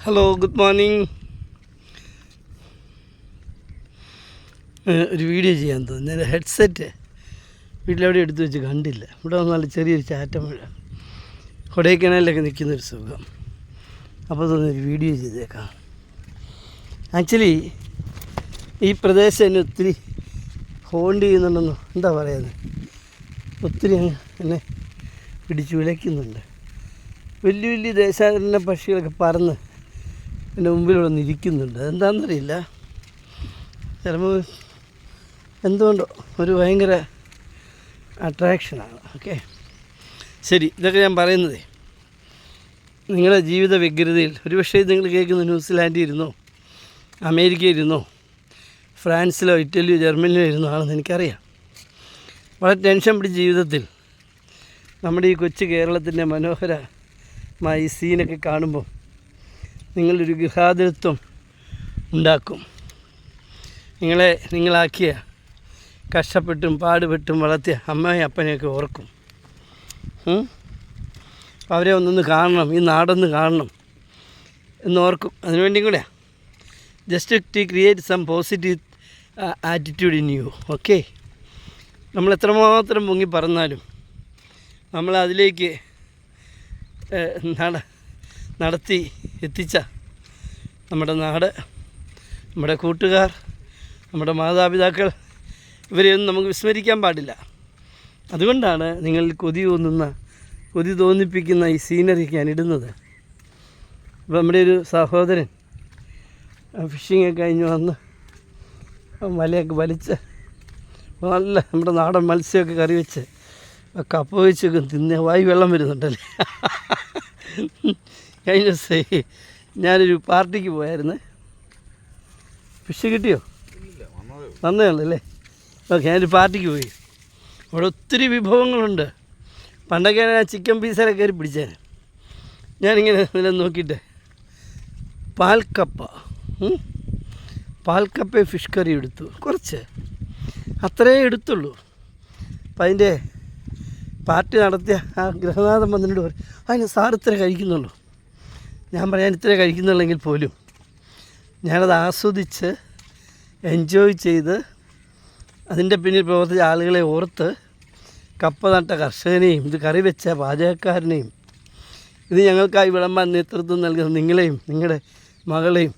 Hello, good morning. ഒരു video ചെയ്യാൻ തോന്നുന്നു. എൻ്റെ ഹെഡ്സെറ്റ് വീട്ടിലെവിടെ എടുത്തു വെച്ച് കണ്ടില്ല. ഇവിടെ വന്ന് നല്ല ചെറിയൊരു ചാറ്റമഴ, കൊടൈക്കനാലിലൊക്കെ നിൽക്കുന്നൊരു സുഖം. അപ്പോൾ തോന്നുന്നൊരു വീഡിയോ ചെയ്തേക്കാം. ആക്ച്വലി ഈ പ്രദേശം എന്നെ ഒത്തിരി ഹോണ്ട് ചെയ്യുന്നുണ്ടെന്നോ എന്താ പറയുന്നത്, ഒത്തിരി എന്നെ പിടിച്ച് വിളയ്ക്കുന്നുണ്ട്. വലിയ വലിയ ദേശാടന പക്ഷികളൊക്കെ പറന്ന് എൻ്റെ മുമ്പിലൂടെ നിൽക്കുന്നുണ്ട്. അതെന്താണെന്നറിയില്ല, ചിലപ്പോൾ എന്തുകൊണ്ടോ ഒരു ഭയങ്കര അട്രാക്ഷനാണ്. ഓക്കെ, ശരി. ഇതൊക്കെ ഞാൻ പറയുന്നത് നിങ്ങളുടെ ജീവിത വ്യഗ്രതയിൽ ഒരുപക്ഷേ നിങ്ങൾ കേൾക്കുന്ന ന്യൂസിലാൻഡിൽ ഇരുന്നോ, അമേരിക്കയിൽ ഇരുന്നോ, ഫ്രാൻസിലോ ഇറ്റലിയോ ജർമ്മനിയിലോ ഇരുന്നോ ആണെന്ന് എനിക്കറിയാം. വളരെ ടെൻഷൻ പിടിച്ച ജീവിതത്തിൽ നമ്മുടെ ഈ കൊച്ചു കേരളത്തിൻ്റെ മനോഹരമായ ഈ സീനൊക്കെ കാണുമ്പോൾ നിങ്ങളൊരു ഗൃഹാതിരത്വം ഉണ്ടാക്കും. നിങ്ങളാക്കിയ കഷ്ടപ്പെട്ടും പാടുപെട്ടും വളർത്തിയ അമ്മയും അപ്പനെയൊക്കെ ഓർക്കും. അവരെ ഒന്നൊന്ന് കാണണം, ഈ നാടൊന്ന് കാണണം എന്നോർക്കും. അതിനുവേണ്ടി കൂടെയാണ് just to create some positive attitude in you. Okay, നമ്മൾ എത്രമാത്രം പൊങ്ങി പറന്നാലും നമ്മളതിലേക്ക് നടത്തി എത്തിച്ച നമ്മുടെ നാട്, നമ്മുടെ കൂട്ടുകാർ, നമ്മുടെ മാതാപിതാക്കൾ, ഇവരെയൊന്നും നമുക്ക് വിസ്മരിക്കാൻ പാടില്ല. അതുകൊണ്ടാണ് നിങ്ങൾ കൊതി തോന്നിപ്പിക്കുന്ന ഈ സീനറിക്ക് ഞാൻ ഇടുന്നത്. അപ്പോൾ നമ്മുടെ ഒരു സഹോദരൻ ഫിഷിങ്ങൊക്കെ കഴിഞ്ഞ് വന്ന് വലയൊക്കെ വലിച്ച് നല്ല നമ്മുടെ നാടൻ മത്സ്യമൊക്കെ കറി വെച്ച് കപ്പ വെച്ചൊക്കെ തിന്ന് വായി വെള്ളം വരുന്നുണ്ടല്ലേ. കഴിഞ്ഞ ദിവസം ഞാനൊരു പാർട്ടിക്ക് പോയായിരുന്നു. ഫിഷ് കിട്ടിയോ? വന്നേ ഉള്ളല്ലേ. ഓക്കെ, ഞാനൊരു പാർട്ടിക്ക് പോയി. അവിടെ ഒത്തിരി വിഭവങ്ങളുണ്ട്. പണ്ടൊക്കെ ഞാൻ ചിക്കൻ പീസൊക്കെ കയറി പിടിച്ചേനെ. ഞാനിങ്ങനെ നില നോക്കിയിട്ട് പാൽക്കപ്പ ഫിഷ് കറി എടുത്തു, കുറച്ച് അത്രേ എടുത്തുള്ളൂ. അപ്പം അതിൻ്റെ പാർട്ടി നടത്തിയ ആ ഗൃഹനാഥൻ വന്നിട്ട് പറയും, അതിന് സാർ ഇത്ര കഴിക്കുന്നുള്ളൂ. ഞാൻ പറയാൻ ഇത്ര കഴിക്കുന്നുള്ളെങ്കിൽ പോലും ഞാനത് ആസ്വദിച്ച് എൻജോയ് ചെയ്ത് അതിൻ്റെ പിന്നിൽ പ്രവർത്തിച്ച ആളുകളെ ഓർത്ത് കപ്പ നട്ട കർഷകനെയും ഇത് കറി വെച്ച പാചകക്കാരനെയും ഇത് ഞങ്ങൾക്കായി വിളമ്പാൻ നേതൃത്വം നൽകുന്ന നിങ്ങളെയും നിങ്ങളുടെ മകളെയും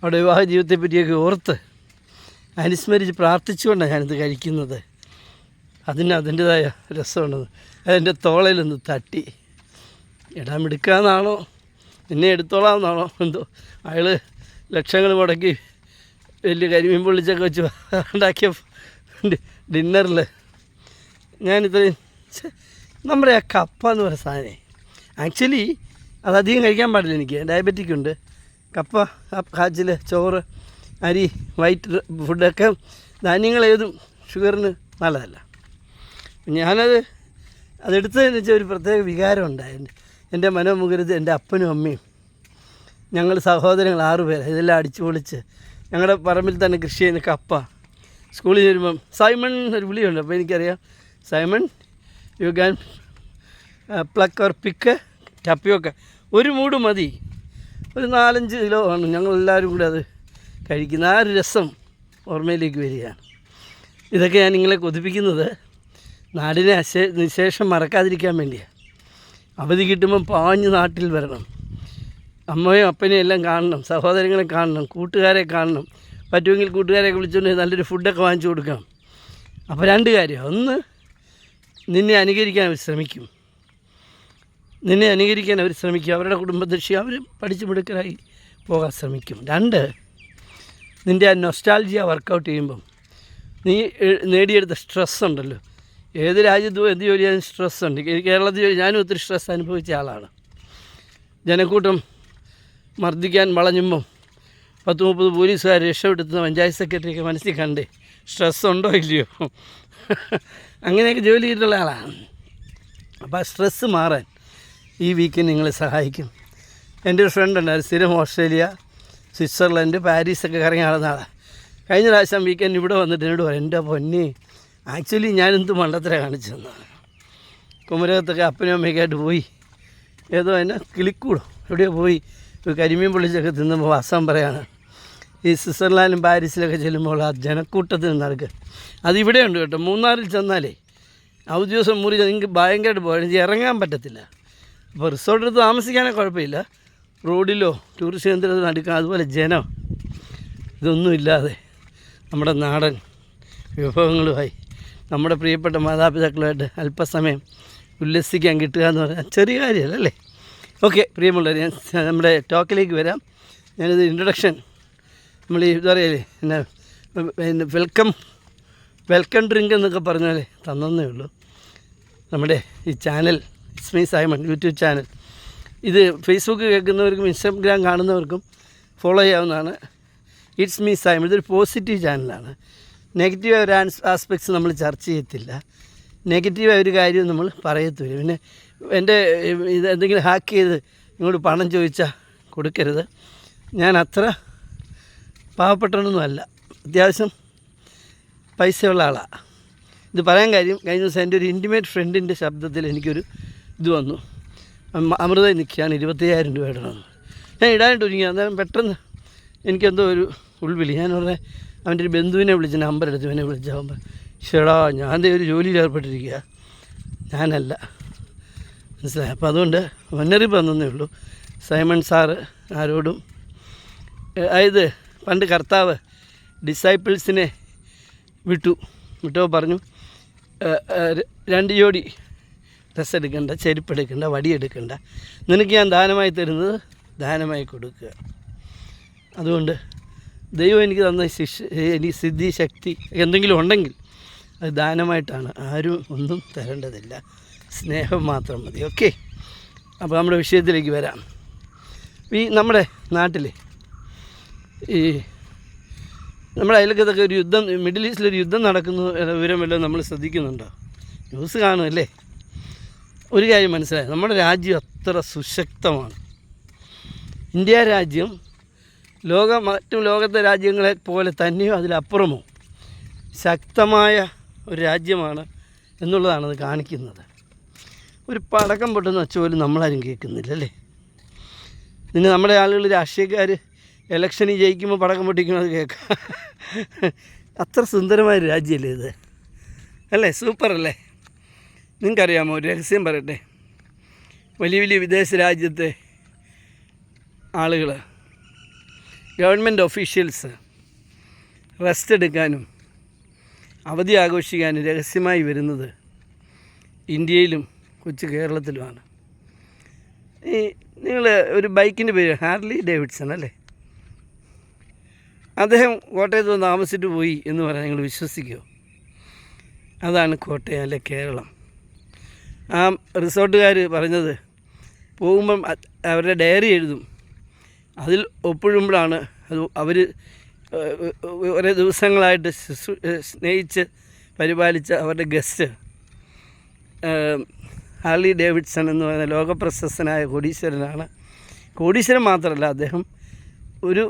അവിടെ വിവാഹ ജീവിതത്തെ പറ്റിയൊക്കെ ഓർത്ത് അനുസ്മരിച്ച് പ്രാർത്ഥിച്ചുകൊണ്ടാണ് ഞാനിത് കഴിക്കുന്നത്. അതിൻ്റേതായ രസമുണ്ടെന്ന്. അതെൻ്റെ തോളയിലൊന്ന് തട്ടി, ഇടാൻ എടുക്കാമെന്നാണോ നിന്നെ എടുത്തോളാമെന്നാണോ എന്തോ. അയാൾ ലക്ഷങ്ങൾ മുടക്കി വലിയ കരിമീൻ പൊള്ളിച്ചൊക്കെ വെച്ച് ഉണ്ടാക്കിയ ഡിന്നറിൽ ഞാനിത്രയും നമ്മുടെ ആ കപ്പ എന്ന് പറയുന്ന സാധനം ആക്ച്വലി അതധികം കഴിക്കാൻ പാടില്ല. എനിക്ക് ഡയബറ്റിക് ഉണ്ട്. കപ്പ, കാച്ചിൽ, ചോറ്, അരി, വൈറ്റ് ഫുഡൊക്കെ ധാന്യങ്ങളേതും ഷുഗറിന് നല്ലതല്ല. അതെടുത്തതെന്ന് വെച്ചാൽ ഒരു പ്രത്യേക വികാരം ഉണ്ടായിരുന്നു. എൻ്റെ മനോമുഖരത് എൻ്റെ അപ്പനും അമ്മയും ഞങ്ങൾ സഹോദരങ്ങൾ 6 പേര് ഇതെല്ലാം അടിച്ചു പൊളിച്ച് ഞങ്ങളുടെ പറമ്പിൽ തന്നെ കൃഷി ചെയ്യുന്ന കപ്പ സ്കൂളിൽ വരുമ്പം സൈമൺ ഒരു വിളിയുണ്ട്. അപ്പോൾ എനിക്കറിയാം, Simon you can pluck or pick ടപ്പിയൊക്കെ ഒരു മൂട് മതി. ഒരു 4-5 കിലോ ആണ് ഞങ്ങളെല്ലാവരും കൂടി അത് കഴിക്കുന്ന. ആ ഒരു രസം ഓർമ്മയിലേക്ക് വരികയാണ്. ഇതൊക്കെ ഞാൻ നിങ്ങളെ കൊതിപ്പിക്കുന്നത് നാടിനെ നിശേഷം മറക്കാതിരിക്കാൻ വേണ്ടിയാണ്. അവധി കിട്ടുമ്പം പാഞ്ഞ് നാട്ടിൽ വരണം. അമ്മയും അപ്പനെയും എല്ലാം കാണണം, സഹോദരങ്ങളെ കാണണം, കൂട്ടുകാരെ കാണണം. പറ്റുമെങ്കിൽ കൂട്ടുകാരെയൊക്കെ വിളിച്ചുകൊണ്ട് നല്ലൊരു ഫുഡൊക്കെ വാങ്ങിച്ചു കൊടുക്കാം. അപ്പോൾ 2 കാര്യം. ഒന്ന്, നിന്നെ അനുകരിക്കാൻ അവർ ശ്രമിക്കും. അവരുടെ കുടുംബദർശി അവർ പഠിച്ച് മിടുക്കരായി പോകാൻ ശ്രമിക്കും. 2, നിൻ്റെ ആ നൊസ്റ്റാൾജിയ വർക്കൗട്ട് ചെയ്യുമ്പം നീ നേടിയെടുത്ത സ്ട്രെസ് ഉണ്ടല്ലോ. ഏത് രാജ്യത്തും എന്ത് ജോലി ചെയ്യാൻ സ്ട്രെസ് ഉണ്ട്. കേരളത്തിൽ ഞാനും ഒത്തിരി സ്ട്രെസ് അനുഭവിച്ച ആളാണ്. ജനക്കൂട്ടം മർദ്ദിക്കാൻ വളഞ്ഞുമ്പം 10-30 പോലീസുകാർ രക്ഷപ്പെടുത്തുന്ന പഞ്ചായത്ത് സെക്രട്ടറിയൊക്കെ മനസ്സിൽ കണ്ടേ സ്ട്രെസ് ഉണ്ടോ ഇല്ലയോ. അങ്ങനെയൊക്കെ ജോലി ചെയ്തിട്ടുള്ള ആളാണ്. അപ്പോൾ ആ സ്ട്രെസ്സ് മാറാൻ ഈ വീക്കെൻഡ് നിങ്ങളെ സഹായിക്കും. എൻ്റെ ഒരു ഫ്രണ്ട് ഉണ്ടായിരുന്നു, സ്ഥിരം ഓസ്ട്രേലിയ, സ്വിറ്റ്സർലൻഡ്, പാരീസൊക്കെ കറങ്ങി നടന്ന ആളാണ്. കഴിഞ്ഞ പ്രാവശ്യം വീക്കെൻഡ് ഇവിടെ വന്നിട്ട് എന്നോട് പറയും, എൻ്റെ പൊന്നെ ആക്ച്വലി ഞാനെന്ത് മണ്ടത്തര കാണിച്ചതെന്നാണ്. കുമരകത്തൊക്കെ അപ്പനും അമ്മയൊക്കെയായിട്ട് പോയി, ഏതോ എന്നെ കിളിക്കൂടോ എവിടെയോ പോയി ഒരു കരിമീൻ പൊള്ളിച്ചൊക്കെ തിന്നുമ്പോൾ വാസം പറയാണ് ഈ സ്വിറ്റ്സർലാൻഡും പാരീസിലൊക്കെ ചെല്ലുമ്പോൾ ആ ജനക്കൂട്ടത്തിൽ നടക്കുക. അതിവിടെ ഉണ്ട് കേട്ടോ. മൂന്നാറിൽ ചെന്നാലേ ഔദ്യോഗിക മുറി നിങ്ങൾക്ക് ഭയങ്കരമായിട്ട് പോയാൽ ഇറങ്ങാൻ പറ്റത്തില്ല. അപ്പോൾ റിസോർട്ട് എടുത്ത് താമസിക്കാനേ കുഴപ്പമില്ല. റോഡിലോ ടൂറിസ്റ്റ് കേന്ദ്രത്തിൽ അടുക്കാൻ അതുപോലെ ജനം ഇതൊന്നുമില്ലാതെ നമ്മുടെ നാടൻ വിഭവങ്ങളുമായി നമ്മുടെ പ്രിയപ്പെട്ട മാതാപിതാക്കളുമായിട്ട് അല്പസമയം ഉല്ലസിക്കാൻ കിട്ടുക എന്ന് പറഞ്ഞാൽ ചെറിയ കാര്യമല്ല അല്ലേ? ഓക്കെ പ്രിയമുള്ളവർ, ഞാൻ നമ്മുടെ ടോക്കിലേക്ക് വരാം. ഞാനിത് ഇൻട്രൊഡക്ഷൻ നമ്മൾ ഈ എന്താ പറയല്ലേ പിന്നെ വെൽക്കം ഡ്രിങ്ക് എന്നൊക്കെ പറഞ്ഞ പോലെ തന്നേ ഉള്ളൂ. നമ്മുടെ ഈ channel it's me Simon YouTube channel, ഇത് ഫേസ്ബുക്ക് കേൾക്കുന്നവർക്കും ഇൻസ്റ്റാഗ്രാം കാണുന്നവർക്കും ഫോളോ ചെയ്യാവുന്നതാണ്. ഇറ്റ്സ് മീ സൈമൺ ഇതൊരു പോസിറ്റീവ് ചാനലാണ്. നെഗറ്റീവായ ഒരു ആസ്പെക്ട്സ് നമ്മൾ ചർച്ച ചെയ്യത്തില്ല, നെഗറ്റീവായ ഒരു കാര്യവും നമ്മൾ പറയത്തില്ല. പിന്നെ എൻ്റെ ഇത് എന്തെങ്കിലും ഹാക്ക് ചെയ്ത് ഇങ്ങോട്ട് പണം ചോദിച്ചാൽ കൊടുക്കരുത്. ഞാൻ അത്ര പാവപ്പെട്ടവനൊന്നും അല്ല, അത്യാവശ്യം പൈസയുള്ള ആളാണ്. ഇത് പറയാൻ കാര്യം, കഴിഞ്ഞ ദിവസം എൻ്റെ ഒരു ഇൻറ്റിമേറ്റ് ഫ്രണ്ടിൻ്റെ ശബ്ദത്തിൽ എനിക്കൊരു ഇത് വന്നു, അമൃത നിൽക്കുകയാണ് 25,000 രൂപ ഇടണമെന്ന്. ഞാൻ ഇടാനായിട്ട് ഒരുങ്ങി. അന്നേരം പെട്ടെന്ന് എനിക്കെന്തോ ഒരു ഉൾവിളി. ഞാൻ പറഞ്ഞാൽ അവൻ്റെ ഒരു ബന്ധുവിനെ വിളിച്ച് നമ്പർ എടുത്ത് ഇവനെ വിളിച്ചാകുമ്പോൾ ചേടാ ഞാൻ ഒരു ജോലിയിൽ ഏർപ്പെട്ടിരിക്കുക, ഞാനല്ല, മനസ്സിലായി. അപ്പോൾ അതുകൊണ്ട് മുന്നറിയിപ്പ് തന്നേ ഉള്ളൂ. സൈമൺ സാറ് ആരോടും അതായത് പണ്ട് കർത്താവ് ഡിസൈപ്പിൾസിനെ വിട്ടോ പറഞ്ഞു 2 ജോഡി ഡ്രസ്സ് എടുക്കണ്ട, ചെരുപ്പ് എടുക്കണ്ട, വടിയെടുക്കണ്ട, നിനക്ക് ഞാൻ ദാനമായി തരുന്നത് ദാനമായി കൊടുക്കുക. അതുകൊണ്ട് ദൈവം എനിക്ക് തന്ന എനിക്ക് സിദ്ധി ശക്തി എന്തെങ്കിലും ഉണ്ടെങ്കിൽ അത് ദാനമായിട്ടാണ്. ആരും ഒന്നും തരേണ്ടതില്ല, സ്നേഹം മാത്രം മതി. ഓക്കെ, അപ്പോൾ നമ്മുടെ വിഷയത്തിലേക്ക് വരാം. ഈ നമ്മുടെ നാട്ടിൽ ഈ നമ്മുടെ അയൽക്കത്തൊക്കെ ഒരു യുദ്ധം, മിഡിൽ ഈസ്റ്റിലൊരു യുദ്ധം നടക്കുന്നു വിവരം വല്ലതും നമ്മൾ ശ്രദ്ധിക്കുന്നുണ്ടോ? ന്യൂസ് കാണുമല്ലേ? ഒരു കാര്യം മനസ്സിലായി, നമ്മുടെ രാജ്യം അത്ര സുശക്തമാണ്. ഇന്ത്യ രാജ്യം മറ്റു ലോകത്തെ രാജ്യങ്ങളെ പോലെ തന്നെയോ അതിലപ്പുറമോ ശക്തമായ ഒരു രാജ്യമാണ് എന്നുള്ളതാണത് കാണിക്കുന്നത്. ഒരു പടക്കം പൊട്ടുന്ന ഒച്ച പോലും നമ്മളാരും കേൾക്കുന്നില്ല അല്ലേ? പിന്നെ നമ്മുടെ ആളുകൾ രാഷ്ട്രീയക്കാർ ഇലക്ഷനിൽ ജയിക്കുമ്പോൾ പടക്കം പൊട്ടിക്കുന്നത് കേൾക്കാം. അത്ര സുന്ദരമായൊരു രാജ്യമല്ലേ ഇത്, അല്ലേ? സൂപ്പറല്ലേ? നിങ്ങൾക്കറിയാമോ, ഒരു രഹസ്യം പറയട്ടെ. വലിയ വലിയ വിദേശ രാജ്യത്തെ ആളുകൾ, ഗവൺമെൻറ് ഒഫീഷ്യൽസ് റെസ്റ്റ് എടുക്കാനും അവധി ആഘോഷിക്കാനും രഹസ്യമായി വരുന്നത് ഇന്ത്യയിലും കൊച്ചു കേരളത്തിലുമാണ്. ഈ നിങ്ങൾ ഒരു ബൈക്കിൻ്റെ പേര് ഹാർലി ഡേവിഡ്സൺ അല്ലേ? അദ്ദേഹം കോട്ടയത്ത് വന്ന് താമസിച്ചിട്ട് പോയി എന്ന് പറയാൻ നിങ്ങൾ വിശ്വസിക്കുമോ? അതാണ് കോട്ടയം അല്ലെ കേരളം. ആ റിസോർട്ടുകാർ പറഞ്ഞത് പോകുമ്പം അവരുടെ ഡയറി എഴുതും, അതിൽ ഒപ്പിടുമ്പോഴാണ് അത് അവർ കുറേ ദിവസങ്ങളായിട്ട് സ്നേഹിച്ച് പരിപാലിച്ച അവരുടെ ഗസ്റ്റ് ഹാർലി ഡേവിഡ്സൺ എന്ന് പറയുന്ന ലോകപ്രശസ്തനായ കോടീശ്വരനാണ്. കോടീശ്വരൻ മാത്രമല്ല, അദ്ദേഹം ഒരു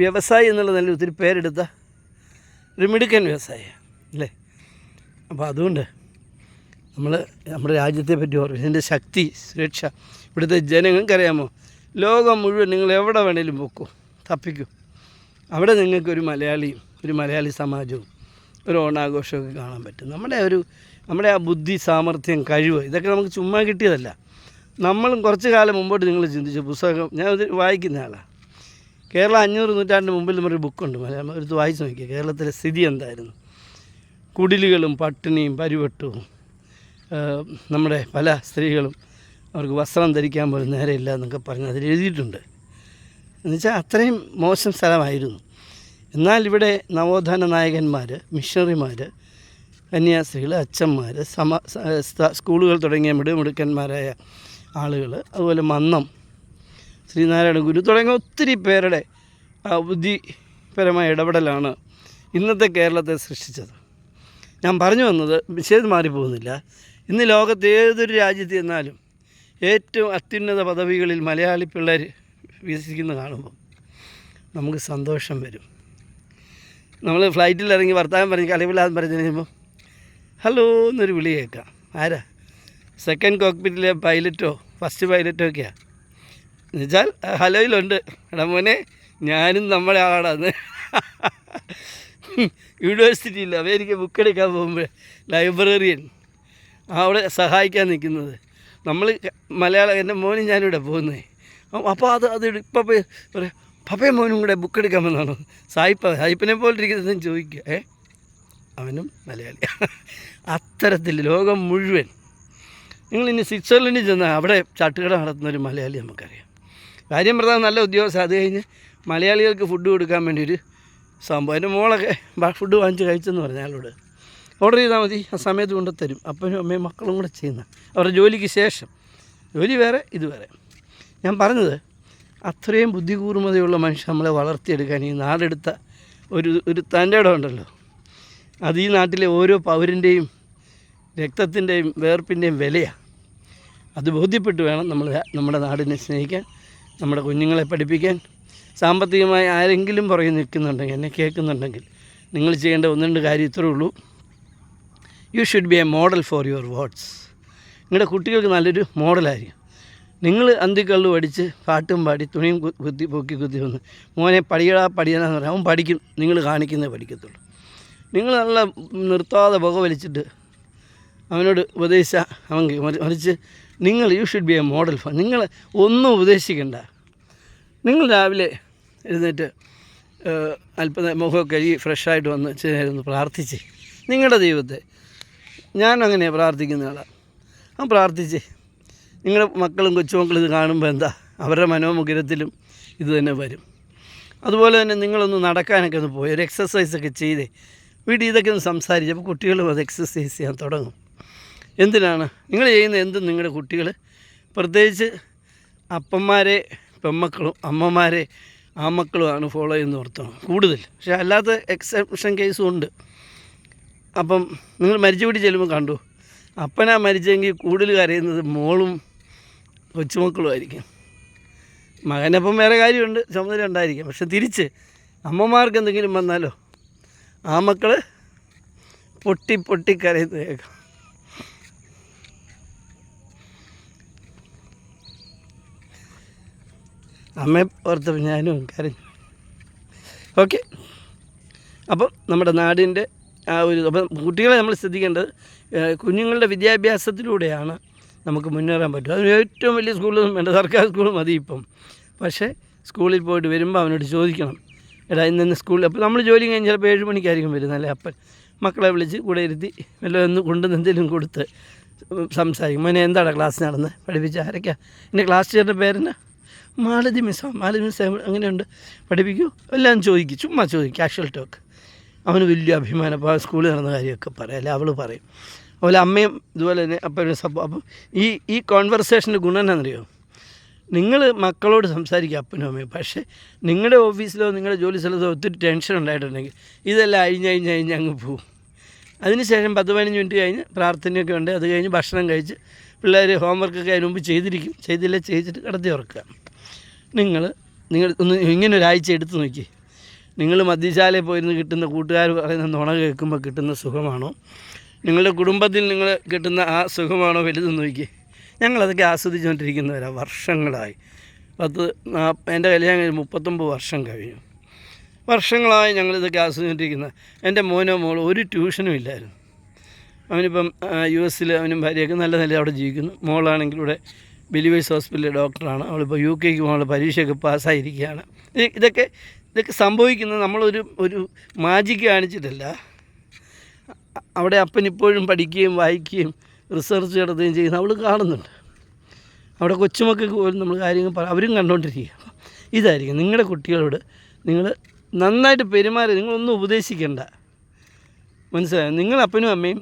വ്യവസായി എന്നുള്ള നിലയിൽ ഒത്തിരി പേരെടുത്ത ഒരു മിടുക്കൻ വ്യവസായി അല്ലേ? അപ്പോൾ അതുകൊണ്ട് നമ്മൾ നമ്മുടെ രാജ്യത്തെ പറ്റി ഓർമ്മ, ഇതിൻ്റെ ശക്തി, സുരക്ഷ, ഇവിടുത്തെ ജനങ്ങൾക്കറിയാമോ, ലോകം മുഴുവൻ നിങ്ങൾ എവിടെ വേണേലും പൊക്കും, തപ്പിക്കും, അവിടെ നിങ്ങൾക്കൊരു മലയാളിയും ഒരു മലയാളി സമാജവും ഒരു ഓണാഘോഷമൊക്കെ കാണാൻ പറ്റും. നമ്മുടെ ആ ബുദ്ധി, സാമർഥ്യം, കഴിവ് ഇതൊക്കെ നമുക്ക് ചുമ്മാ കിട്ടിയതല്ല. നമ്മളും കുറച്ച് കാലം മുമ്പോട്ട് നിങ്ങൾ ചിന്തിച്ചു, പുസ്തകം ഞാൻ വായിക്കുന്ന ആളാണ്. കേരളം 500 നൂറ്റാണ്ടിന് മുമ്പിൽ നമ്മളൊരു ബുക്കുണ്ട്, മലയാളം എടുത്ത് വായിച്ച് നോക്കിയാൽ കേരളത്തിലെ സ്ഥിതി എന്തായിരുന്നു. കുടിലുകളും പട്ടിണിയും പരിവട്ടവും, നമ്മുടെ പല സ്ത്രീകളും അവർക്ക് വസ്ത്രം ധരിക്കാൻ പോലും നേരെയില്ല എന്നൊക്കെ പറഞ്ഞ് അതിൽ എഴുതിയിട്ടുണ്ട്. എന്നുവെച്ചാൽ അത്രയും മോശം സ്ഥലമായിരുന്നു. എന്നാൽ ഇവിടെ നവോത്ഥാന നായകന്മാർ, മിഷണറിമാർ, കന്യാസ്ത്രീകൾ, അച്ഛന്മാർ, സ്കൂളുകൾ തുടങ്ങിയ മിടുക്കന്മാരായ ആളുകൾ, അതുപോലെ മന്നം, ശ്രീനാരായണ ഗുരു തുടങ്ങിയ ഒത്തിരി പേരുടെ ബുദ്ധിപരമായ ഇടപെടലാണ് ഇന്നത്തെ കേരളത്തെ സൃഷ്ടിച്ചത്. ഞാൻ പറഞ്ഞു വന്നത്, വിഷയം മാറിപ്പോകുന്നില്ല. ഇന്ന് ലോകത്ത് ഏതൊരു രാജ്യത്ത് ചെന്നാലും ഏറ്റവും അത്യുന്നത പദവികളിൽ മലയാളി പിള്ളേർ വികസിക്കുന്ന കാണുമ്പോൾ നമുക്ക് സന്തോഷം വരും. നമ്മൾ ഫ്ലൈറ്റിൽ ഇറങ്ങി വർത്തമാനം പറഞ്ഞ് കളിവില്ലാതെ പറഞ്ഞു കഴിയുമ്പോൾ ഹലോ എന്നൊരു വിളി കേൾക്കാം. ആരാ? സെക്കൻഡ് കോക്പിറ്റിലെ പൈലറ്റോ ഫസ്റ്റ് പൈലറ്റോ ഒക്കെയാണ്. എന്നുവെച്ചാൽ ഹലോയിലുണ്ട്, എടാ മോനെ ഞാനും നമ്മുടെ ആളാണ്. യൂണിവേഴ്സിറ്റിയിൽ അമേരിക്ക ബുക്ക് എടുക്കാൻ പോകുമ്പോൾ ലൈബ്രറിയൻ അവിടെ സഹായിക്കാൻ നിൽക്കുന്നത്. നമ്മൾ മലയാളം, എൻ്റെ മോനും ഞാനിവിടെ പോകുന്നത്. അപ്പോൾ അത് ഇപ്പം പറയാം, പപ്പയും മോനും കൂടെ ബുക്ക് എടുക്കാൻ വന്നാണോ? സായിപ്പിനെ പോലിരിക്കുന്നതെന്ന് ചോദിക്കുക. അവനും മലയാളി. അത്തരത്തിൽ ലോകം മുഴുവൻ. നിങ്ങളിനി സ്വിറ്റ്സർലൻഡിൽ ചെന്നാൽ അവിടെ ചട്ടുകട നടത്തുന്നൊരു മലയാളി നമുക്കറിയാം. കാര്യം പ്രധാനം നല്ല ഉദ്യോഗസ്ഥ. അത് കഴിഞ്ഞ് മലയാളികൾക്ക് ഫുഡ് കൊടുക്കാൻ വേണ്ടി ഒരു സംഭവം. എൻ്റെ മോളൊക്കെ ഫുഡ് വാങ്ങിച്ച് കഴിച്ചെന്ന് പറഞ്ഞാൽ അയാളോട് ഓർഡർ ചെയ്താൽ മതി, ആ സമയത്ത് കൊണ്ടുത്തരും. അപ്പനും അമ്മയും മക്കളും കൂടെ ചെയ്യുന്ന അവരുടെ ജോലിക്ക് ശേഷം. ജോലി വേറെ, ഇത് വേറെ. ഞാൻ പറഞ്ഞത് അത്രയും ബുദ്ധികൂർമ്മതയുള്ള മനുഷ്യൻ നമ്മളെ വളർത്തിയെടുക്കാൻ ഈ നാടെടുത്ത ഒരു തൻ്റെ ഇടം ഉണ്ടല്ലോ. അത് ഈ നാട്ടിലെ ഓരോ പൗരൻ്റെയും രക്തത്തിൻ്റെയും വേർപ്പിൻ്റെയും വിലയാണ്. അത് ബോധ്യപ്പെട്ട് വേണം നമ്മൾ നമ്മുടെ നാടിനെ സ്നേഹിക്കാൻ, നമ്മുടെ കുഞ്ഞുങ്ങളെ പഠിപ്പിക്കാൻ. സാമ്പത്തികമായി ആരെങ്കിലും പുറകെ നിൽക്കുന്നുണ്ടെങ്കിൽ, എന്നെ കേൾക്കുന്നുണ്ടെങ്കിൽ, നിങ്ങൾ ചെയ്യേണ്ട 1-2 കാര്യം ഇത്രയേ ഉള്ളൂ. U should be a model for your words. നിങ്ങളുടെ കുട്ടികൾക്ക് നല്ലൊരു മോഡലായിരിക്കും. നിങ്ങൾ അന്തിക്കള്ളു പഠിച്ച് പാട്ടും പാടി തുണിയും പൊക്കി വന്ന് മോനെ പഠിയടാന്ന് പറഞ്ഞാൽ അവൻ പഠിക്കും. നിങ്ങൾ കാണിക്കുന്നേ പഠിക്കത്തുള്ളൂ. നിങ്ങൾ നല്ല നിർത്താതെ പുക വലിച്ചിട്ട് അവനോട് ഉപദേശിച്ചാൽ അവൻ മറിച്ച് you should be a model for. നിങ്ങൾ ഒന്നും ഉപദേശിക്കണ്ട. നിങ്ങൾ രാവിലെ എഴുന്നേറ്റ് അല്പം മുഖമൊക്കെ കഴുകി ഫ്രഷായിട്ട് വന്ന് ചേർന്ന് പ്രാർത്ഥിച്ച് നിങ്ങളുടെ ദൈവത്തെ, ഞാൻ അങ്ങനെയാണ് പ്രാർത്ഥിക്കുന്ന ആളാണ്. ആ പ്രാർത്ഥിച്ച് നിങ്ങളുടെ മക്കളും കൊച്ചുമക്കളും ഇത് കാണുമ്പോൾ എന്താ അവരുടെ മനോമുഖരത്തിലും ഇത് തന്നെ വരും. അതുപോലെ തന്നെ നിങ്ങളൊന്ന് നടക്കാനൊക്കെ ഒന്ന് പോയി ഒരു എക്സസൈസൊക്കെ ചെയ്തേ വീട്ടിൽ ഇതൊക്കെ ഒന്ന് സംസാരിച്ചപ്പോൾ കുട്ടികളും അത് എക്സസൈസ് ചെയ്യാൻ തുടങ്ങും. എന്തിനാണ് നിങ്ങൾ ചെയ്യുന്ന എന്തും നിങ്ങളുടെ കുട്ടികൾ, പ്രത്യേകിച്ച് അപ്പന്മാരെ പെമ്മക്കളും അമ്മമാരെ ആമക്കളുമാണ് ഫോളോ ചെയ്യുന്ന ഓർത്തണം കൂടുതൽ. പക്ഷേ അല്ലാത്ത എക്സെപ്ഷൻ കേസും ഉണ്ട്. അപ്പം നിങ്ങൾ മരിച്ചു വീട്ടിൽ ചെല്ലുമ്പോൾ കണ്ടു, അപ്പനാ മരിച്ചെങ്കിൽ കൂടുതൽ കരയുന്നത് മോളും കൊച്ചുമക്കളും ആയിരിക്കും. മകനപ്പം വേറെ കാര്യമുണ്ട്, ചുമതല ഉണ്ടായിരിക്കും. പക്ഷെ തിരിച്ച് അമ്മമാർക്ക് എന്തെങ്കിലും വന്നാലോ ആ മക്കൾ പൊട്ടി കരയുന്നത് കേൾക്കാം. അമ്മയെ ഓർത്തപ്പോൾ ഞാനും കരഞ്ഞു. ഓക്കെ, അപ്പം നമ്മുടെ നാടിൻ്റെ അപ്പം കുട്ടികളെ നമ്മൾ ശ്രദ്ധിക്കേണ്ടത് കുഞ്ഞുങ്ങളുടെ വിദ്യാഭ്യാസത്തിലൂടെയാണ് നമുക്ക് മുന്നേറാൻ പറ്റും. അതിന് ഏറ്റവും വലിയ സ്കൂളൊന്നും വേണ്ട, സർക്കാർ സ്കൂൾ മതി ഇപ്പം. പക്ഷേ സ്കൂളിൽ പോയിട്ട് വരുമ്പോൾ അവനോട് ചോദിക്കണം, എടാ ഇന്ന് സ്കൂളിൽ. അപ്പോൾ നമ്മൾ ജോലി കഴിഞ്ഞ് ചിലപ്പോൾ 7 മണിക്കായിരിക്കും വരുന്നല്ലേ. അപ്പൻ മക്കളെ വിളിച്ച് കൂടെ ഇരുത്തി വല്ലതും ഒന്ന് കൊണ്ടുവന്ന് എന്തെങ്കിലും കൊടുത്ത് സംസാരിക്കും. മോനെ എന്താണ് ക്ലാസ് നടന്ന് പഠിപ്പിച്ച ആരൊക്കെയാ? എൻ്റെ ക്ലാസ് ടീച്ചറിൻ്റെ പേരെന്നാ? മാലതി മിസ്സാ അങ്ങനെയുണ്ട്, പഠിപ്പിക്കൂ എല്ലാം ചോദിക്കും, ചുമ്മാ ചോദിക്കും, കാഷ്വൽ ടോക്ക്. അവന് വലിയ അഭിമാനം. അപ്പോൾ സ്കൂളിൽ നടന്ന കാര്യമൊക്കെ പറയാം, അല്ലെ അവൾ പറയും. അതുപോലെ അമ്മയും ഇതുപോലെ തന്നെ അപ്പം അപ്പം ഈ കോൺവെർസേഷൻ്റെ ഗുണം എന്നാണെന്നറിയോ? നിങ്ങൾ മക്കളോട് സംസാരിക്കുക അപ്പനും അമ്മയും. പക്ഷേ നിങ്ങളുടെ ഓഫീസിലോ നിങ്ങളുടെ ജോലി സ്ഥലത്തോ ഒത്തിരി ടെൻഷൻ ഉണ്ടായിട്ടുണ്ടെങ്കിൽ ഇതെല്ലാം അഴിഞ്ഞ് അങ്ങ് പോവും. അതിനുശേഷം 10-15 മിനിറ്റ് കഴിഞ്ഞ് പ്രാർത്ഥനയൊക്കെ ഉണ്ട്. അത് കഴിഞ്ഞ് ഭക്ഷണം കഴിച്ച് പിള്ളേർ ഹോംവർക്കൊക്കെ അതിന് മുമ്പ് ചെയ്തിട്ട് കിടത്തി ഉറക്കുക. നിങ്ങൾ ഒന്ന് ഇങ്ങനെ ഒരാഴ്ച എടുത്ത് നോക്കി. നിങ്ങൾ മദ്യശാലയിൽ പോയിരുന്ന് കിട്ടുന്ന കൂട്ടുകാർ പറയുന്ന നുണ കേൾക്കുമ്പോൾ കിട്ടുന്ന സുഖമാണോ, നിങ്ങളുടെ കുടുംബത്തിൽ നിങ്ങൾ കിട്ടുന്ന ആ സുഖമാണോ വലുതെന്ന് നോക്കി. ഞങ്ങളതൊക്കെ ആസ്വദിച്ചുകൊണ്ടിരിക്കുന്നവരാണ് വർഷങ്ങളായി. എൻ്റെ കല്യാണം കഴിഞ്ഞ് 39 വർഷം കഴിഞ്ഞു. വർഷങ്ങളായി ഞങ്ങളിതൊക്കെ ആസ്വദിച്ചുകൊണ്ടിരിക്കുന്നത്. എൻ്റെ മോനോ മോളോ ഒരു ട്യൂഷനും ഇല്ലായിരുന്നു. അവനിപ്പം US അവനും ഭാര്യയൊക്കെ നല്ല അവിടെ ജീവിക്കുന്നു. മോളാണെങ്കിൽ ഇവിടെ ബിലീവേഴ്സ് ഹോസ്പിറ്റലിലെ ഡോക്ടറാണ്. അവളിപ്പോൾ UK പോകാനുള്ള പരീക്ഷയൊക്കെ പാസ്സായിരിക്കുകയാണ്. ഇതൊക്കെ സംഭവിക്കുന്നത് നമ്മളൊരു മാജിക്ക് കാണിച്ചിട്ടല്ല. അവിടെ അപ്പനിപ്പോഴും പഠിക്കുകയും വായിക്കുകയും റിസർച്ച് നടത്തുകയും ചെയ്യുന്ന അവൾ കാണുന്നുണ്ട്. അവിടെ കൊച്ചുമക്കൾക്ക് പോലും നമ്മൾ കാര്യങ്ങൾ അവരും കണ്ടുകൊണ്ടിരിക്കുക. ഇതായിരിക്കും നിങ്ങളുടെ കുട്ടികളോട് നിങ്ങൾ നന്നായിട്ട് പെരുമാറി. നിങ്ങളൊന്നും ഉപദേശിക്കേണ്ട, മനസ്സിലായോ? നിങ്ങൾ അപ്പനും അമ്മയും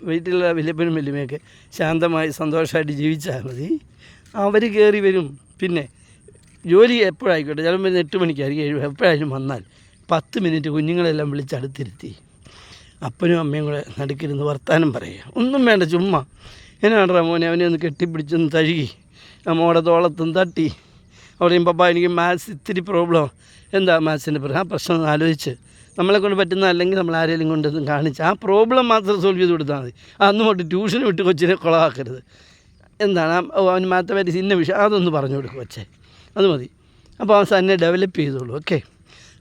വീട്ടിലുള്ള വലിയപ്പനും വലിയമ്മയൊക്കെ ശാന്തമായി സന്തോഷമായിട്ട് ജീവിച്ചാൽ മതി. അവർ കയറി വരും. പിന്നെ ജോലി എപ്പോഴായിക്കോട്ടെ, ചിലപ്പോൾ 8 മണിക്കായിരിക്കും, എപ്പോഴായാലും വന്നാൽ 10 മിനിറ്റ് കുഞ്ഞുങ്ങളെല്ലാം വിളിച്ചടുത്തിരുത്തി അപ്പനും അമ്മയും കൂടെ നടുക്കിരുന്ന് വർത്താനം പറയുക. ഒന്നും വേണ്ട, ചുമ്മാ എന്നാണ് മോനെ അവനെ ഒന്ന് കെട്ടിപ്പിടിച്ചൊന്ന് തഴുകി മോടെ തോളത്തും തട്ടി അവിടെയും പപ്പ എനിക്ക് മാത്സ് ഇത്തിരി പ്രോബ്ലം, എന്താ മാത്സിൻ്റെ പ്രശ്നം, ആ പ്രശ്നം ഒന്ന് ആലോചിച്ച് നമ്മളെ കൊണ്ട് പറ്റുന്ന അല്ലെങ്കിൽ നമ്മൾ ആരെങ്കിലും കൊണ്ടൊന്നും കാണിച്ച് ആ പ്രോബ്ലം മാത്രം സോൾവ് ചെയ്ത് കൊടുത്താൽ മതി. അന്ന് തൊട്ട് ട്യൂഷന് വിട്ട് കൊച്ചിനെ കുളമാക്കരുത്. എന്താണ് അവന് മാത്തമാറ്റിക്സ് ഇന്ന വിഷയം അതൊന്ന് പറഞ്ഞു കൊടുക്കും. കൊച്ചേ അത് മതി. അപ്പോൾ അവൻ തന്നെ ഡെവലപ്പ് ചെയ്തോളൂ. ഓക്കെ,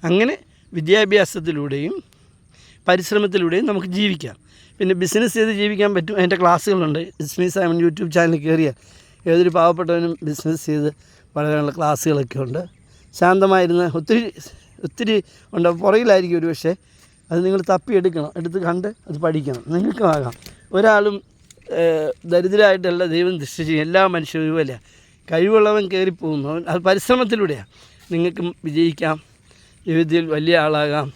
അങ്ങനെ വിദ്യാഭ്യാസത്തിലൂടെയും പരിശ്രമത്തിലൂടെയും നമുക്ക് ജീവിക്കാം. പിന്നെ ബിസിനസ് ചെയ്ത് ജീവിക്കാൻ പറ്റും. അതിൻ്റെ ക്ലാസ്സുകളുണ്ട്. ഇസ്മി സൈമൺ യൂട്യൂബ് ചാനലിൽ കയറിയാൽ ഏതൊരു പാവപ്പെട്ടവനും ബിസിനസ് ചെയ്ത് വളരാനുള്ള ക്ലാസ്സുകളൊക്കെ ഉണ്ട്. ശാന്തമായിരുന്ന ഒത്തിരി ഉണ്ട്. പുറകിലായിരിക്കും ഒരു പക്ഷേ അത് നിങ്ങൾ തപ്പിയെടുക്കണം, എടുത്ത് കണ്ട് അത് പഠിക്കണം. നിങ്ങൾക്കും ആകാം. ഒരാളും ദരിദ്രമായിട്ടല്ല ദൈവം ദൃഷ്ടി ചെയ്യും. എല്ലാ മനുഷ്യരും ഒരുപോലെ കഴിവുള്ളവൻ കയറിപ്പോകുന്നു. അത് പരിശ്രമത്തിലൂടെയാണ്. നിങ്ങൾക്കും വിജയിക്കാം, ജീവിതത്തിൽ വലിയ ആളാകാം.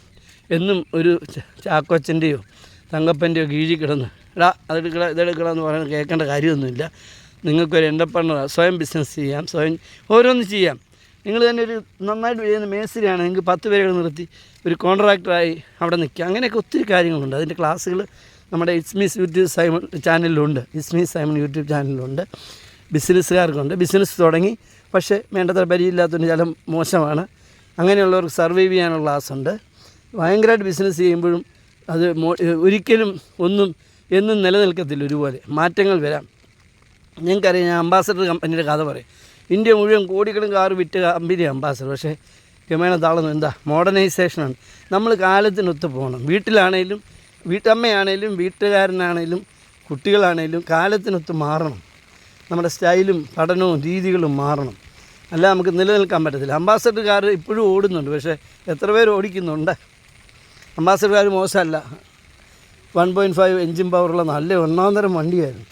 എന്നും ഒരു ചാക്കോച്ചൻ്റെയോ തങ്കപ്പൻ്റെയോ കീഴിൽ കിടന്ന് ഇതെടുക്കണം എന്ന് പറയുന്നത് കേൾക്കേണ്ട കാര്യമൊന്നുമില്ല. നിങ്ങൾക്കൊരു എൻ്റർപ്രനർ, സ്വയം ബിസിനസ് ചെയ്യാം, സ്വയം ഓരോന്ന് ചെയ്യാം. നിങ്ങൾ തന്നെ ഒരു നന്നായിട്ട് ചെയ്യുന്ന മേസ്തിരിയാണ്, നിങ്ങൾക്ക് 10 പേരെ നിർത്തി ഒരു കോൺട്രാക്ടറായി അവിടെ നിൽക്കുക. അങ്ങനെയൊക്കെ ഒത്തിരി കാര്യങ്ങളുണ്ട്. അതിൻ്റെ ക്ലാസ്സുകൾ നമ്മുടെ ഇസ്മീസ് യൂട്യൂബ് സൈമൺ ചാനലിലുണ്ട്. ഇസ്മീസ് സൈമൺ യൂട്യൂബ് ചാനലിലുണ്ട്. ബിസിനസ്സുകാർക്കുണ്ട്. ബിസിനസ് തുടങ്ങി പക്ഷേ വേണ്ടത്ര പരിചയമില്ലാത്തതിന് ചില മോശമാണ്. അങ്ങനെയുള്ളവർക്ക് സർവൈവ് ചെയ്യാനുള്ള ക്ലാസ്സുണ്ട്. ഭയങ്കരമായിട്ട് ബിസിനസ് ചെയ്യുമ്പോഴും അത് ഒരിക്കലും എന്നും നിലനിൽക്കത്തില്ല. ഒരുപോലെ മാറ്റങ്ങൾ വരാം. ഞങ്ങൾക്കറിയാം, ഞാൻ അംബാസഡർ കമ്പനിയുടെ കഥ പറയും. ഇന്ത്യ മുഴുവൻ കോടിക്കണക്കിന് കാർ വിറ്റ കമ്പനി അംബാസഡർ. പക്ഷേ ക്രമേണ താളൊന്നും എന്താ മോഡേണൈസേഷനാണ്. നമ്മൾ കാലത്തിനൊത്ത് പോകണം. വീട്ടിലാണേലും വീട്ടമ്മയാണേലും വീട്ടുകാരനാണേലും കുട്ടികളാണേലും കാലത്തിനൊത്ത് മാറണം. നമ്മുടെ സ്റ്റൈലും പഠനവും രീതികളും മാറണം. അല്ല നമുക്ക് നിലനിൽക്കാൻ പറ്റത്തില്ല. അംബാസഡർ കാർ ഇപ്പോഴും ഓടുന്നുണ്ട്. പക്ഷേ എത്ര പേര് ഓടിക്കുന്നുണ്ട്? അംബാസഡർ കാർ മോശമല്ല, 1.5 എൻജിൻ പവറുള്ള നല്ല ഒന്നാന്തരം വണ്ടിയായിരുന്നു.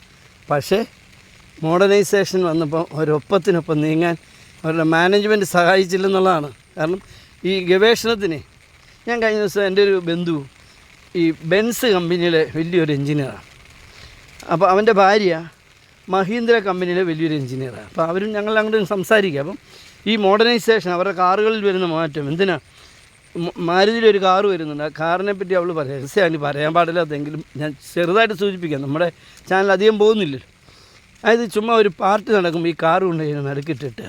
പക്ഷേ മോഡേണൈസേഷൻ വന്നപ്പോൾ ഒരൊപ്പത്തിനൊപ്പം നീങ്ങാൻ അവരുടെ മാനേജ്മെൻറ്റ് സഹായിച്ചില്ലെന്നുള്ളതാണ്. കാരണം ഈ ഗവേഷണത്തിന് ഞാൻ കഴിഞ്ഞ ദിവസം എൻ്റെ ഒരു ബന്ധു ഈ ബെൻസ് കമ്പനിയിലെ വലിയൊരു എൻജിനീയറാണ്. അപ്പോൾ അവൻ്റെ ഭാര്യ മഹീന്ദ്ര കമ്പനിയിലെ വലിയൊരു എൻജിനീയറാണ്. അപ്പോൾ അവരും ഞങ്ങൾ അങ്ങോട്ട് സംസാരിക്കുക. അപ്പം ഈ മോഡേണൈസേഷൻ അവരുടെ കാറുകളിൽ വരുന്ന മാറ്റം എന്തിനാ? മാരുതിയിലൊരു കാറ് വരുന്നുണ്ട്. ആ കാറിനെ പറ്റി അവൾ പറയാം. രഹസ്യമാണ്, പറയാൻ പാടില്ലാത്തെങ്കിലും ഞാൻ ചെറുതായിട്ട് സൂചിപ്പിക്കാം. നമ്മുടെ ചാനൽ അധികം പോകുന്നില്ലല്ലോ. അതായത് ചുമ്മാ ഒരു പാർട്ടി നടക്കുമ്പോൾ ഈ കാറ് കൊണ്ട് നടുക്കിട്ടിട്ട്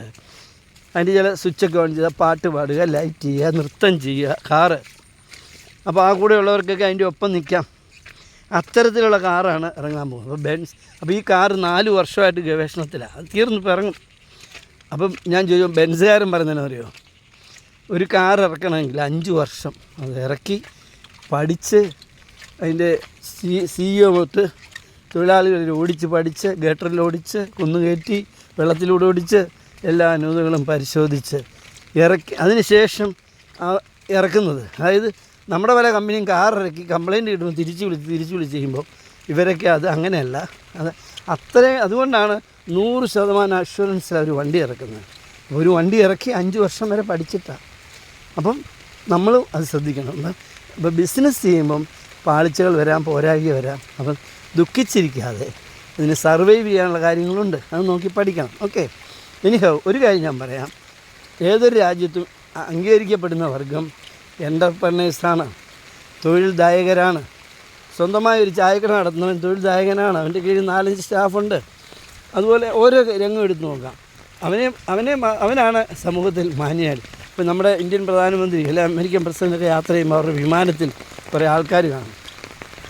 അതിൻ്റെ ചില സ്വിച്ചൊക്കെ ഓൺ ചെയ്താൽ പാട്ട് പാടുക, ലൈറ്റ് ചെയ്യുക, നൃത്തം ചെയ്യുക, കാറ്. അപ്പോൾ ആ കൂടെ ഉള്ളവർക്കൊക്കെ അതിൻ്റെ ഒപ്പം നിൽക്കാം. അത്തരത്തിലുള്ള കാറാണ് ഇറങ്ങാൻ പോകുന്നത്. അപ്പോൾ ബെൻസ്. അപ്പോൾ ഈ കാറ് 4 വർഷമായിട്ട് ഗവേഷണത്തിലാണ്. അത് തീർന്നിപ്പോൾ ഇറങ്ങും. അപ്പം ഞാൻ ചോദിച്ചു, ബെൻസുകാരൻ പറയുന്നതിനെ അറിയുമോ? ഒരു കാർ ഇറക്കണമെങ്കിൽ 5 വർഷം അത് ഇറക്കി പഠിച്ച് അതിൻ്റെ CEO തൊട്ട് തൊഴിലാളികളിൽ ഓടിച്ച് പഠിച്ച് ഗട്ടറിൽ ഓടിച്ച് കുന്നുകയറ്റി വെള്ളത്തിലൂടെ ഓടിച്ച് എല്ലാ അനുമതികളും പരിശോധിച്ച് ഇറക്കി അതിന് ശേഷം ഇറക്കുന്നത്. അതായത് നമ്മുടെ പല കമ്പനിയും കാർ ഇറക്കി കംപ്ലയിൻറ്റ് കിട്ടുമ്പോൾ തിരിച്ച് വിളിച്ച് ചെയ്യുമ്പോൾ ഇവരൊക്കെ അത് അങ്ങനെയല്ല. അതുകൊണ്ടാണ് 100% അഷ്വറൻസിൽ അവർ വണ്ടി ഇറക്കുന്നത്. ഒരു വണ്ടി ഇറക്കി 5 വർഷം വരെ പഠിച്ചിട്ടാണ്. അപ്പം നമ്മൾ അത് ശ്രദ്ധിക്കണം. ഇപ്പോൾ ബിസിനസ് ചെയ്യുമ്പം പാളിച്ചകൾ വരാം, പോരായ്മ വരാം. അപ്പം ദുഃഖിച്ചിരിക്കാതെ ഇതിന് സർവൈവ് ചെയ്യാനുള്ള കാര്യങ്ങളുണ്ട്. അത് നോക്കി പഠിക്കണം. ഓക്കെ, ഒരു കാര്യം ഞാൻ പറയാം. ഏതൊരു രാജ്യത്തും അംഗീകരിക്കപ്പെടുന്ന വർഗം എൻ്റർപ്രനേഴ്സാണ്, തൊഴിൽദായകരാണ്. സ്വന്തമായി ഒരു ചായക്കട നടത്തുന്നവൻ തൊഴിൽദായകനാണ്. അവൻ്റെ കീഴിൽ 4-5 സ്റ്റാഫുണ്ട്. അതുപോലെ ഓരോ രംഗം എടുത്ത് നോക്കാം. അവനാണ് സമൂഹത്തിൽ മാന്യാൽ. ഇപ്പോൾ നമ്മുടെ ഇന്ത്യൻ പ്രധാനമന്ത്രി അല്ലെ അമേരിക്കൻ പ്രസിഡൻ്റൊക്കെ യാത്ര ചെയ്യുമ്പോൾ അവരുടെ വിമാനത്തിൽ കുറേ ആൾക്കാർ കാണും,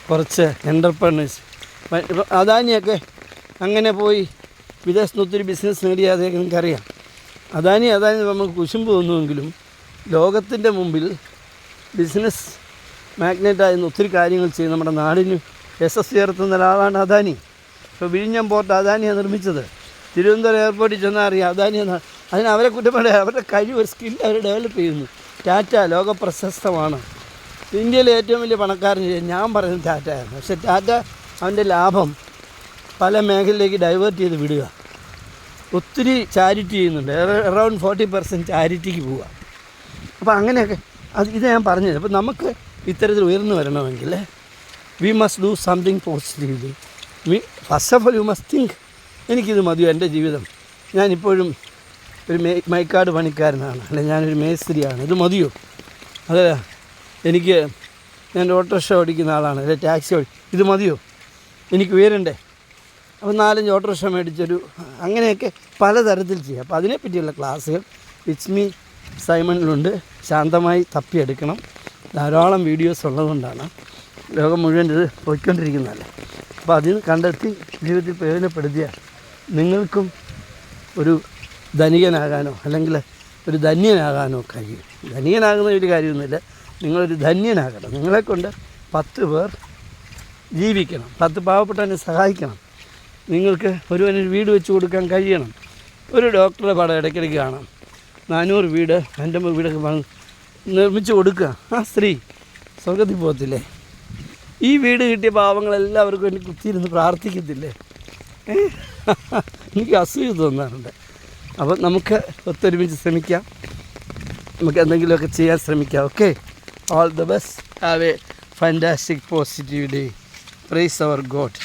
കുറച്ച് എൻ്റർപ്രനേഴ്സ്. അദാനിയൊക്കെ അങ്ങനെ പോയി വിദേശത്ത് ഒത്തിരി ബിസിനസ് നേടിയാതെ നിങ്ങൾക്കറിയാം. അദാനി നമുക്ക് കുശുമ്പ് തോന്നുമെങ്കിലും ലോകത്തിൻ്റെ മുമ്പിൽ ബിസിനസ് മാഗ്നറ്റായിരുന്ന ഒത്തിരി കാര്യങ്ങൾ ചെയ്ത് നമ്മുടെ നാടിന് യശസ് ഉയർത്തുന്ന ഒരാളാണ് അദാനി. ഇപ്പോൾ വിഴിഞ്ഞം പോർട്ട് അദാനിയാണ് നിർമ്മിച്ചത്. തിരുവനന്തപുരം എയർപോർട്ടിൽ ചെന്നാൽ അറിയാം അദാനിയാണ്. അതിന് അവരെ കുറ്റപ്പെടുക, അവരുടെ കഴിവ് സ്കില്ല് അവർ ഡെവലപ്പ് ചെയ്യുന്നു. ടാറ്റ ലോക പ്രശസ്തമാണ്. ഇന്ത്യയിലെ ഏറ്റവും വലിയ പണക്കാരൻ ഞാൻ പറയുന്നത് ടാറ്റയാണ്. പക്ഷേ ടാറ്റ അവൻ്റെ ലാഭം പല മേഖലയിലേക്ക് ഡൈവേർട്ട് ചെയ്ത് വിടുക. ഒത്തിരി ചാരിറ്റി ചെയ്യുന്നുണ്ട്. അറൗണ്ട് 40% ചാരിറ്റിക്ക് പോവുക. അപ്പോൾ അങ്ങനെയൊക്കെ ഇത് ഞാൻ പറഞ്ഞത്. അപ്പോൾ നമുക്ക് ഇത്തരത്തിൽ ഉയർന്നു വരണമെങ്കിൽ we must do something positively. First of all you must think, എനിക്കിത് മതിയോ എൻ്റെ ജീവിതം, ഞാനിപ്പോഴും ഒരു മൈക്കാട് പണിക്കാരനാണ്, അല്ലെങ്കിൽ ഞാനൊരു മേസ്ത്രിയാണ്, ഇത് മതിയോ? അതെ, ഞാൻ ഓട്ടോറിക്ഷ ഓടിക്കുന്ന ആളാണ്, അല്ലെങ്കിൽ ടാക്സി ഇത് മതിയോ? എനിക്ക് ഉയരണ്ടേ? അപ്പോൾ 4-5 ഓട്ടോറിക്ഷ മേടിച്ചൊരു അങ്ങനെയൊക്കെ പലതരത്തിൽ ചെയ്യാം. അപ്പോൾ അതിനെപ്പറ്റിയുള്ള ക്ലാസ്സുകൾ ഇസ്മി സൈമണിലുണ്ട്. ശാന്തമായി തപ്പിയെടുക്കണം. ധാരാളം വീഡിയോസ് ഉള്ളതുകൊണ്ടാണ് ലോകം മുഴുവൻ ഇത് പോയിക്കൊണ്ടിരിക്കുന്നതല്ല. അപ്പോൾ അതിന് കണ്ടെത്തി ജീവിതത്തിൽ പ്രയോജനപ്പെടുത്തിയാൽ നിങ്ങൾക്കും ഒരു ധനികനാകാനോ അല്ലെങ്കിൽ ഒരു ധന്യനാകാനോ കഴിയും. ധനികനാകുന്ന ഒരു കാര്യമൊന്നുമില്ല, നിങ്ങളൊരു ധന്യനാകണം. നിങ്ങളെക്കൊണ്ട് 10 പേർ ജീവിക്കണം, 10 പാവപ്പെട്ടവനെ സഹായിക്കണം, നിങ്ങൾക്ക് ഒരുവനൊരു വീട് വെച്ച് കൊടുക്കാൻ കഴിയണം. ഒരു ഡോക്ടറുടെ പടം ഇടയ്ക്കിടയ്ക്ക് കാണാം, 400 വീട് 500 വീടൊക്കെ നിർമ്മിച്ച് കൊടുക്കുക. ആ സ്ത്രീ സ്വർഗത്തിൽ പോകത്തില്ലേ? ഈ വീട് കിട്ടിയ പാവങ്ങളെല്ലാവർക്കും വേണ്ടി കുത്തിയിരുന്ന് പ്രാർത്ഥിക്കത്തില്ലേ? എനിക്ക് അസൂയ തോന്നാറുണ്ട്. അപ്പം നമുക്ക് ഒത്തൊരുമിച്ച് ശ്രമിക്കാം, നമുക്ക് എന്തെങ്കിലുമൊക്കെ ചെയ്യാൻ ശ്രമിക്കാം. Okay, all the best. Have a fantastic positive day. Praise our God.